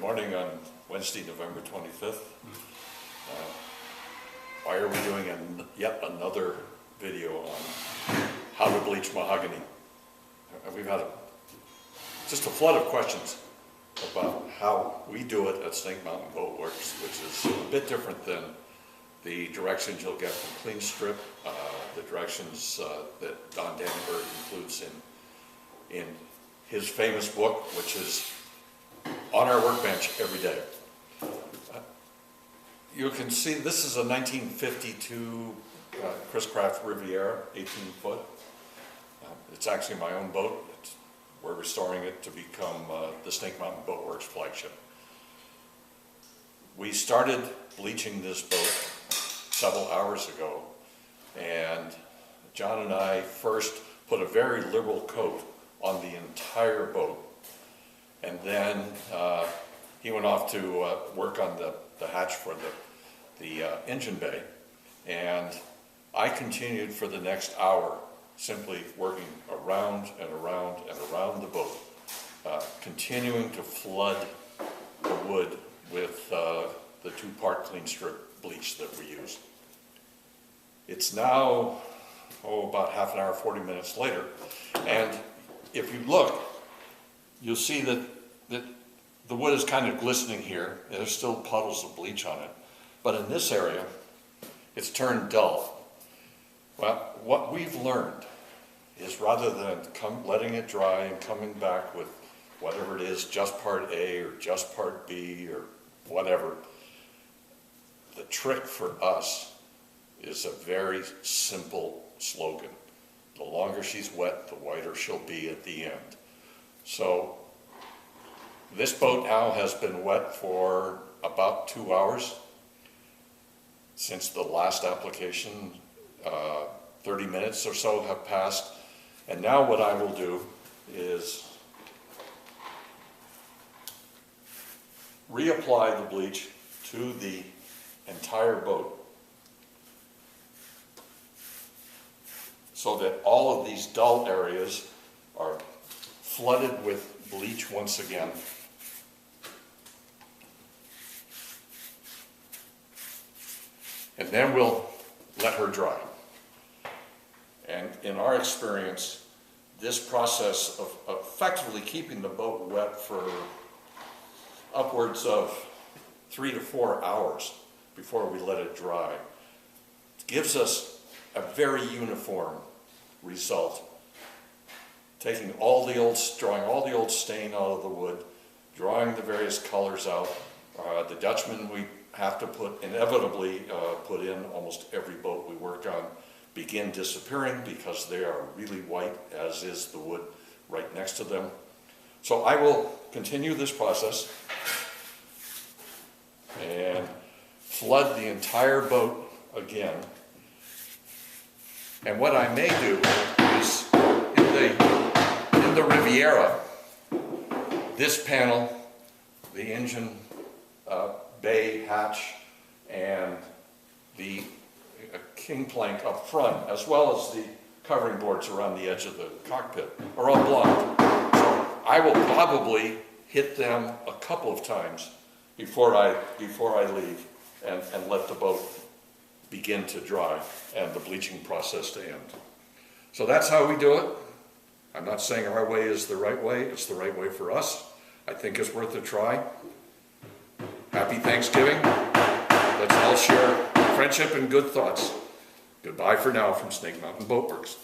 morning on Wednesday, November 25th. Why are we doing yet another video on how to bleach mahogany? We've had just a flood of questions about how we do it at Snake Mountain Boat Works, which is a bit different than the directions you'll get from Clean Strip, the directions that Don Dannenberg includes in his famous book, which is on our workbench every day. You can see this is a 1952 Chris Craft Riviera, 18 foot. It's actually my own boat. We're restoring it to become the Snake Mountain Boat Works flagship. We started bleaching this boat several hours ago, and John and I first put a very liberal coat on the entire boat, and then he went off to work on the hatch for the engine bay, and I continued for the next hour simply working around and around and around the boat, continuing to flood the wood with the 2-part Clean Strip bleach that we use. It's now, about half an hour, 40 minutes later, and if you look, you'll see that the wood is kind of glistening here. There's still puddles of bleach on it, but in this area, it's turned dull. Well, what we've learned is rather than letting it dry and coming back with whatever it is, just part A or just part B or whatever, the trick for us is a very simple slogan. The longer she's wet, the whiter she'll be at the end. So this boat now has been wet for about 2 hours since the last application. 30 minutes or so have passed, and now what I will do is reapply the bleach to the entire boat so that all of these dull areas are flooded with bleach once again. And then we'll let her dry. And in our experience, this process of effectively keeping the boat wet for upwards of 3 to 4 hours before we let it dry gives us a very uniform result. Taking drawing all the old stain out of the wood, drawing the various colors out. The Dutchman we have to inevitably put in almost every boat we work on begin disappearing because they are really white, as is the wood right next to them. So I will continue this process and flood the entire boat again. And what I may do is in the Riviera, this panel, the engine bay hatch, and the king plank up front, as well as the covering boards around the edge of the cockpit, are all blonde. So I will probably hit them a couple of times before I leave and let the boat begin to dry and the bleaching process to end. So that's how we do it. I'm not saying our way is the right way. It's the right way for us. I think it's worth a try. Happy Thanksgiving. Let's all share friendship and good thoughts. Goodbye for now from Snake Mountain Boat Works.